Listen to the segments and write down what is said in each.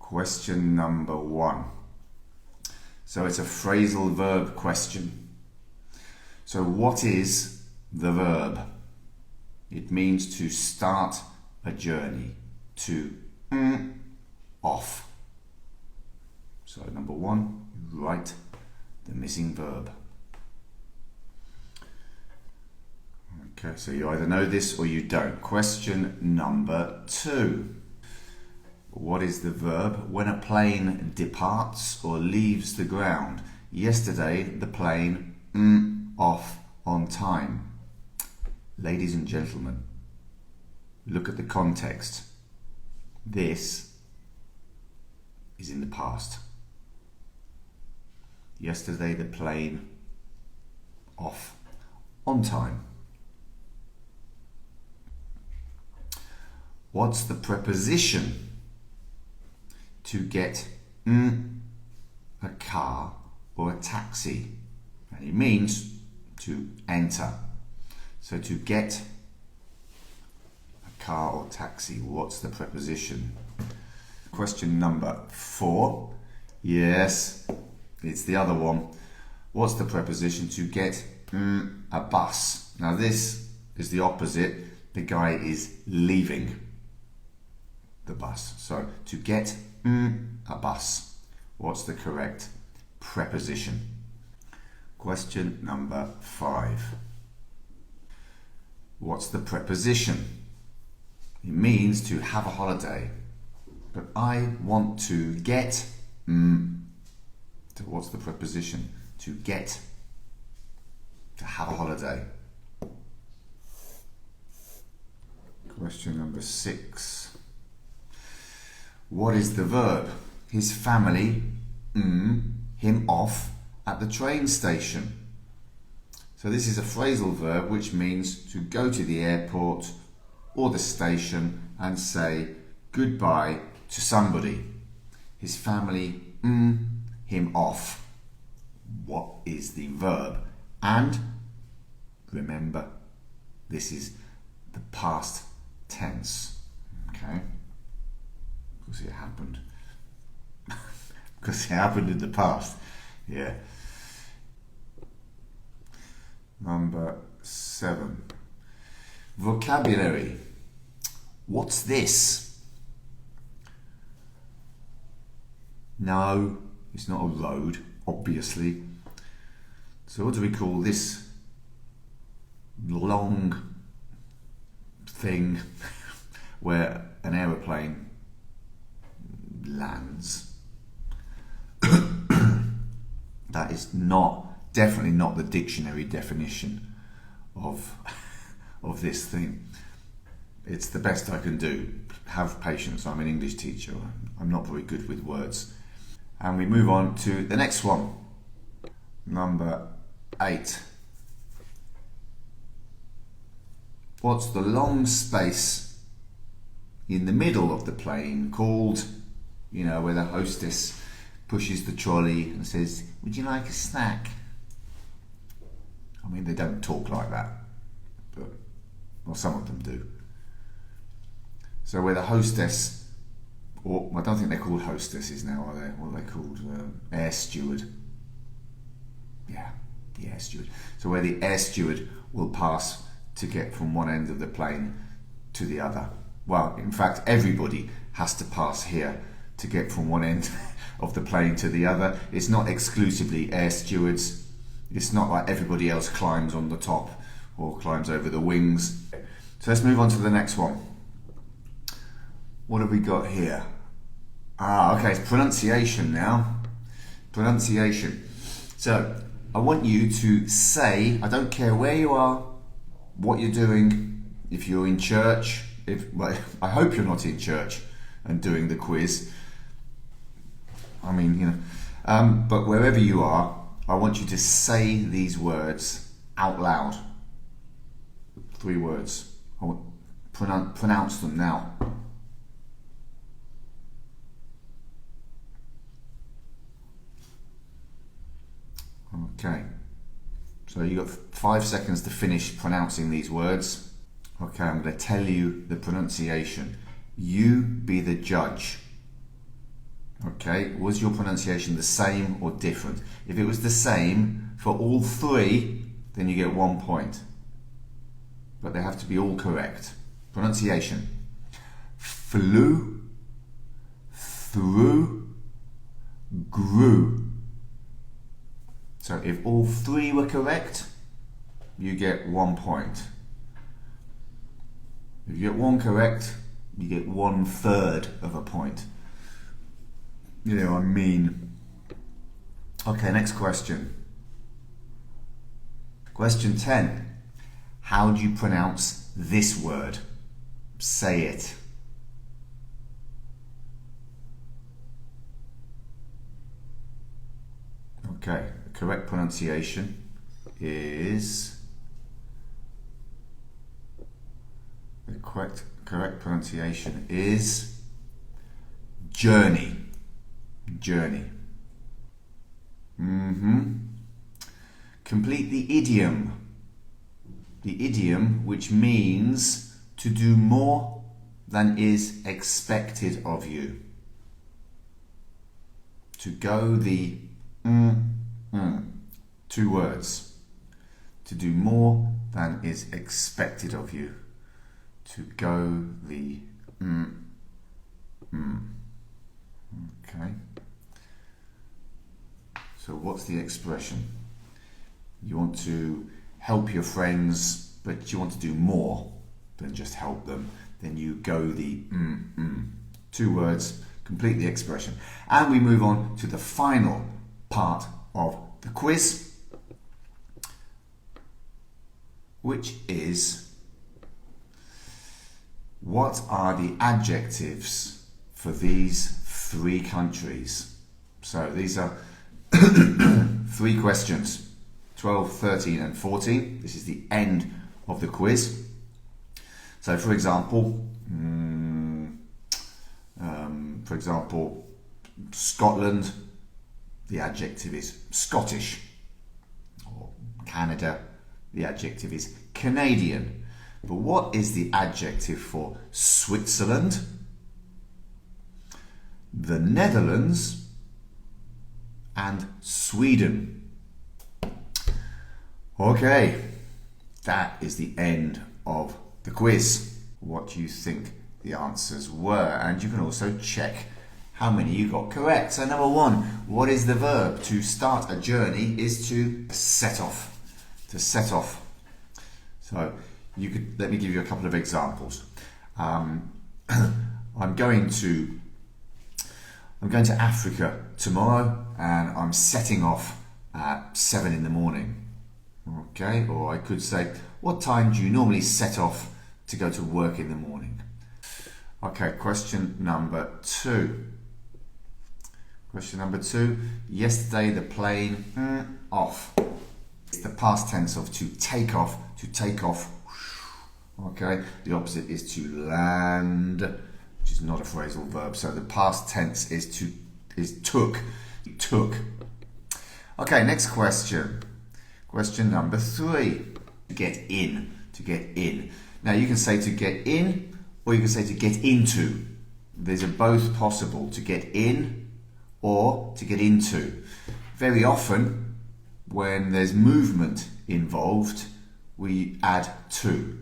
Question number 1. So it's a phrasal verb question. So what is the verb? It means to start a journey, to off. So number 1, write the missing verb. Okay, so you either know this or you don't. Question number 2. What is the verb when a plane departs or leaves the ground? Yesterday, the plane off on time. Ladies and gentlemen, look at the context. This is in the past. Yesterday, the plane off on time. What's the preposition to get a car or a taxi? And it means to enter. So to get a car or taxi, what's the preposition? Question number 4. Yes, it's the other one. What's the preposition to get a bus? Now this is the opposite. The guy is leaving the bus. So to get a bus, what's the correct preposition? Question number 5. What's the preposition? It means to have a holiday. But I want to get. So what's the preposition? To get. To have a holiday. Question number 6. What is the verb? His family, him off at the train station. So this is a phrasal verb which means to go to the airport or the station and say goodbye to somebody. His family, him off. What is the verb? And remember, this is the past tense. Okay? Because it happened. Because it happened in the past. Yeah. Number 7. Vocabulary. What's this? No, it's not a road, obviously. So what do we call this long thing where an aeroplane lands? That is definitely not the dictionary definition of this thing. It's the best I can do. Have patience, I'm an English teacher. I'm not very good with words. And we move on to the next one. Number 8. What's the long space in the middle of the plane called, where the hostess pushes the trolley and says, "Would you like a snack?" I mean, they don't talk like that, but some of them do. So where the hostess, or I don't think they're called hostesses now, are they? What are they called? Air steward. Yeah, the air steward. So where the air steward will pass to get from one end of the plane to the other. Well, in fact, everybody has to pass here to get from one end of the plane to the other. It's not exclusively air stewards. It's not like everybody else climbs on the top or climbs over the wings. So let's move on to the next one. What have we got here? Okay, it's pronunciation now. Pronunciation. So I want you to say, I don't care where you are, what you're doing, if you're in church, I hope you're not in church and doing the quiz. I mean, but wherever you are, I want you to say these words out loud. 3 words. I want pronounce them now. Okay. So you've got 5 seconds to finish pronouncing these words. Okay, I'm going to tell you the pronunciation. You be the judge. Okay, was your pronunciation the same or different? If it was the same for all three, then you get 1 point. But they have to be all correct. Pronunciation. Flew, through, grew. So if all three were correct, you get 1 point. If you get one correct, you get 1/3 of a point. You know what I mean? Okay, next question. Question 10. How do you pronounce this word? Say it. Okay, the correct pronunciation is... The correct pronunciation is journey. Journey. Complete the idiom. The idiom which means to do more than is expected of you. To go the 2 words. To do more than is expected of you. To go the Okay. So what's the expression? You want to help your friends, but you want to do more than just help them. Then you go the 2 words, complete the expression. And we move on to the final part of the quiz, which is: what are the adjectives for these 3 countries? So these are 3 questions, 12, 13 and 14. This is the end of the quiz. So for example, Scotland, the adjective is Scottish. Or Canada, the adjective is Canadian. But what is the adjective for Switzerland, the Netherlands, and Sweden? Okay, that is the end of the quiz. What do you think the answers were? And you can also check how many you got correct. So number 1, what is the verb? To start a journey is to set off. To set off. So you could, let me give you a couple of examples. I'm going to Africa tomorrow, and I'm setting off at 7 in the morning. Okay, or I could say, what time do you normally set off to go to work in the morning? Okay, question number 2. Question number 2. Yesterday the plane off. It's the past tense of to take off. To take off. Okay, the opposite is to land, which is not a phrasal verb. So the past tense is took. Took. Okay, next question. Question number 3. To get in. To get in. Now you can say to get in, or you can say to get into. These are both possible. To get in or to get into. Very often, when there's movement involved, we add to.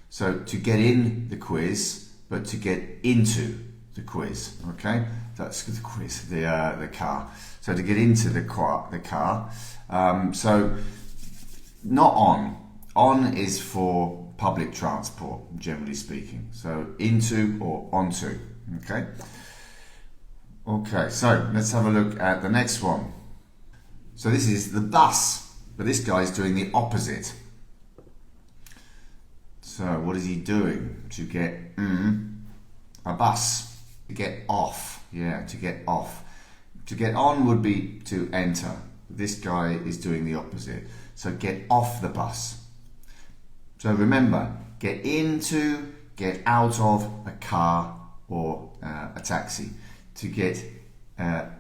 So to get in the quiz, but to get into the quiz. Okay, that's the quiz, the car. So to get into the car. So not on. On is for public transport, generally speaking. So into or onto. Okay. Okay. So let's have a look at the next one. So this is the bus, but this guy's doing the opposite. So what is he doing? To get a bus. To get off. Yeah, to get off. To get on would be to enter. This guy is doing the opposite. So get off the bus. So remember, get into, get out of a car or a taxi. To get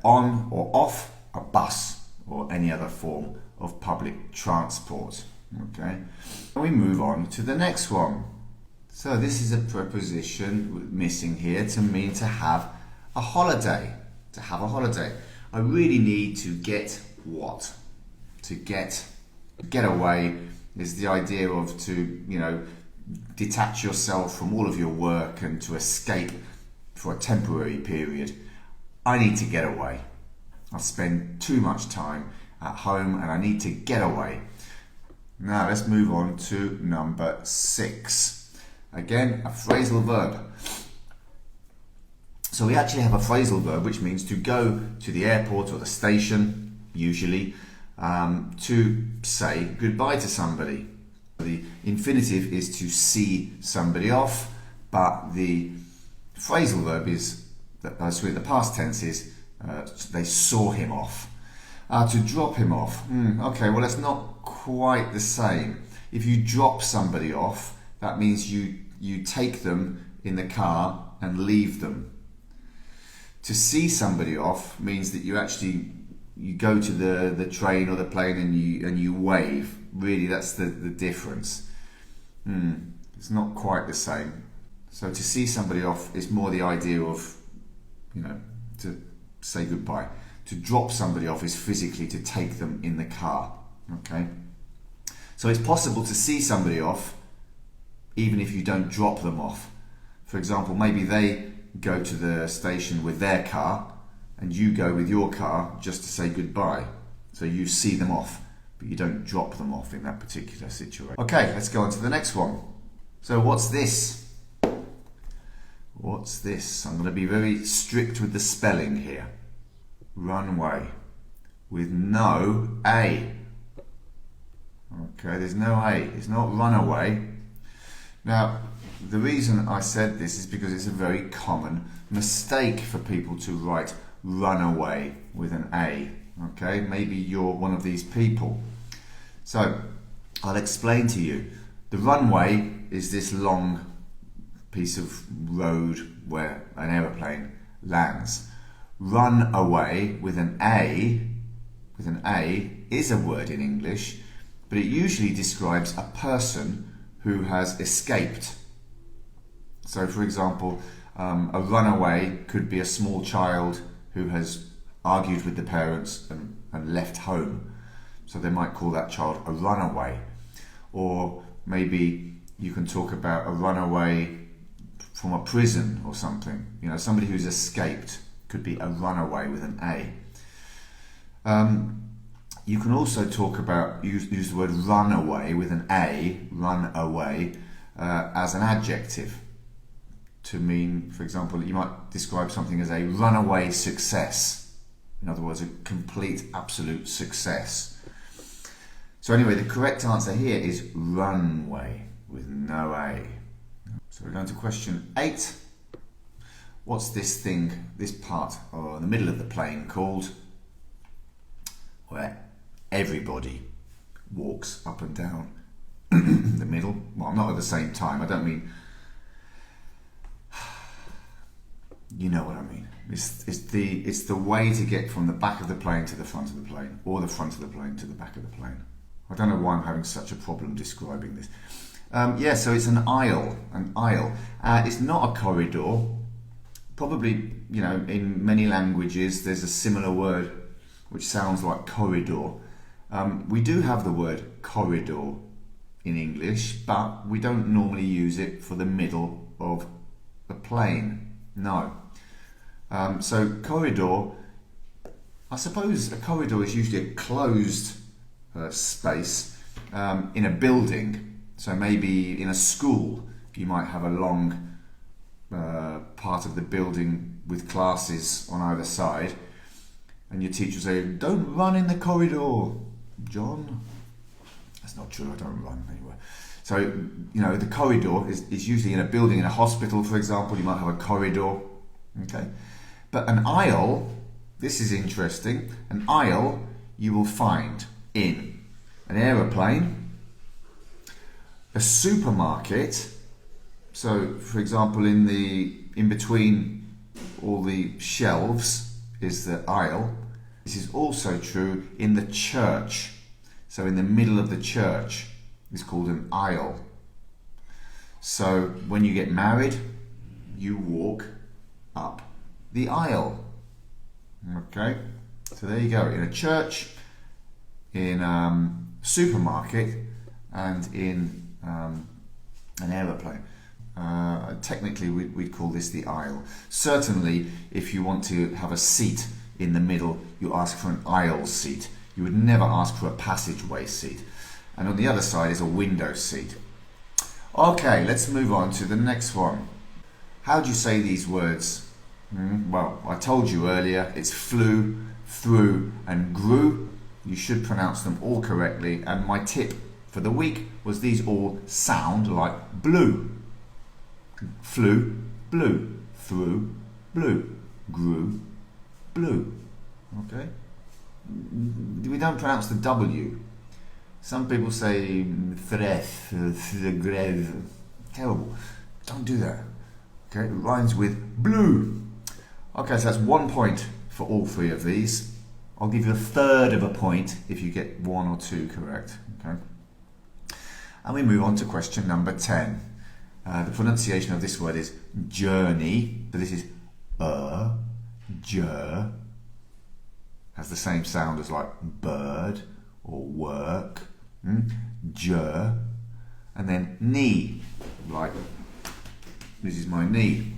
on or off a bus or any other form of public transport. Okay, and we move on to the next one. So this is a preposition missing here to mean to have a holiday. to have a holiday. I really need to get what? To get away is the idea of to, detach yourself from all of your work and to escape for a temporary period. I need to get away. I spend too much time at home and I need to get away. Now let's move on to number 6. Again, a phrasal verb. So we actually have a phrasal verb which means to go to the airport or the station, usually, to say goodbye to somebody. The infinitive is to see somebody off, but the phrasal verb is, the past tense is, they saw him off. To drop him off. Okay, well, that's not quite the same. If you drop somebody off, that means you take them in the car and leave them. To see somebody off means that you go to the train or the plane and you wave. Really, that's the difference. It's not quite the same. So to see somebody off is more the idea of, to say goodbye. To drop somebody off is physically to take them in the car. Okay? So it's possible to see somebody off even if you don't drop them off. For example, maybe they go to the station with their car and you go with your car just to say goodbye. So you see them off, but you don't drop them off in that particular situation. Okay, let's go on to the next one. So what's this? What's this? I'm going to be very strict with the spelling here. Runway with no A. Okay, there's no A. It's not runaway. Now, the reason I said this is because it's a very common mistake for people to write runaway with an A. Okay, maybe you're one of these people. So, I'll explain to you. The runway is this long piece of road where an aeroplane lands. Run away with an A is a word in English, but it usually describes a person who has escaped. So for example, a runaway could be a small child who has argued with the parents and left home. So they might call that child a runaway. Or maybe you can talk about a runaway from a prison or something. Somebody who's escaped could be a runaway with an A. You can also talk about, use the word runaway with an A, run away, as an adjective to mean, for example, you might describe something as a runaway success. In other words, a complete, absolute success. So anyway, the correct answer here is runway with no A. So we're going to question 8. What's this thing, this part, or in the middle of the plane called? Where everybody walks up and down the middle. Well, not at the same time. I don't mean, you know what I mean. It's the way to get from the back of the plane to the front of the plane, or the front of the plane to the back of the plane. I don't know why I'm having such a problem describing this. So it's an aisle. It's not a corridor. Probably, in many languages there's a similar word which sounds like corridor. We do have the word corridor in English, but we don't normally use it for the middle of the plane. No. So corridor, I suppose a corridor is usually a closed space in a building. So maybe in a school you might have a long part of the building with classes on either side, and your teacher will say, "Don't run in the corridor, John." That's not true, I don't run anywhere. So, the corridor is usually in a building, in a hospital, for example, you might have a corridor. Okay. But an aisle, this is interesting, an aisle you will find in an aeroplane, a supermarket. So, for example, in between all the shelves is the aisle. This is also true in the church. So in the middle of the church is called an aisle. So when you get married, you walk up the aisle. Okay, so there you go. In a church, in a supermarket, and in an aeroplane. Technically, we'd call this the aisle. Certainly, if you want to have a seat in the middle, you ask for an aisle seat. You would never ask for a passageway seat. And on the other side is a window seat. Okay, let's move on to the next one. How do you say these words? Well, I told you earlier, it's flew, through, and grew. You should pronounce them all correctly. And my tip for the week was these all sound like blue. Flew, blew, through, blew, grew, blue. Okay? We don't pronounce the W. Some people say threth, thregreth. Terrible. Don't do that. Okay? It rhymes with blue. Okay, so that's 1 point for all three of these. I'll give you a third of a point if you get 1 or 2 correct. Okay? And we move on to question number 10. The pronunciation of this word is journey. So this is jur. Has the same sound as like bird or work. Jur. And then knee. Like, this is my knee.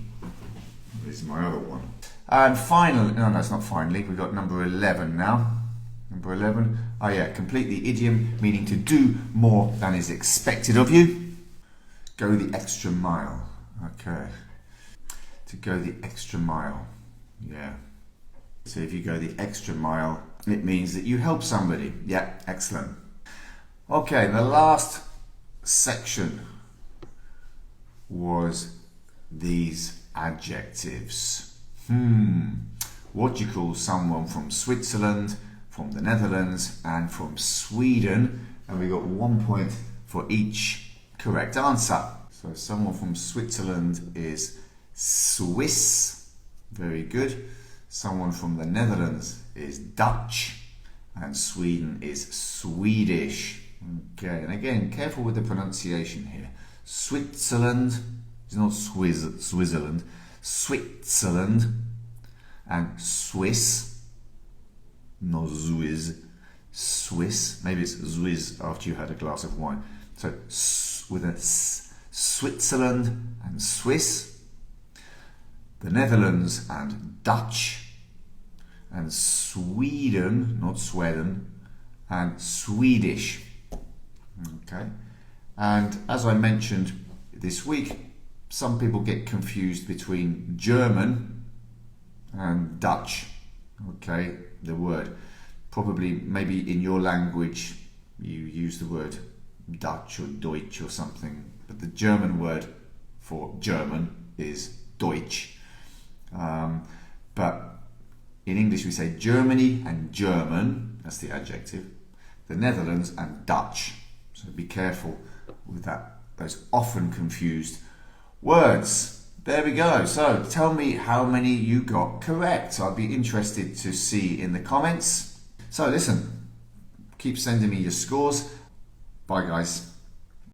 This is my other one. And finally, no, it's not finally. We've got number 11 now. Number 11. Oh yeah, complete the idiom, meaning to do more than is expected of you. Go the extra mile. Okay. To go the extra mile. Yeah. So if you go the extra mile, it means that you help somebody. Yeah, excellent. Okay, the last section was these adjectives. What do you call someone from Switzerland, from the Netherlands, and from Sweden? And we got 1 point for each correct answer. So someone from Switzerland is Swiss. Very good. Someone from the Netherlands is Dutch. And Sweden is Swedish. Okay, and again, careful with the pronunciation here. Switzerland is not Switzerland. Switzerland. And Swiss, not Swiss. Swiss. Maybe it's Swiss after you had a glass of wine. So with a S, Switzerland and Swiss, the Netherlands and Dutch, and Sweden, not Sweden, and Swedish. Okay, and as I mentioned this week, some people get confused between German and Dutch. Okay, the word. Probably, maybe in your language, you use the word Dutch or Deutsch or something, but the German word for German is Deutsch. But in English we say Germany and German, that's the adjective, the Netherlands and Dutch. So be careful with that, those often confused words. There we go. So tell me how many you got correct. I'd be interested to see in the comments. So listen, keep sending me your scores. Bye guys.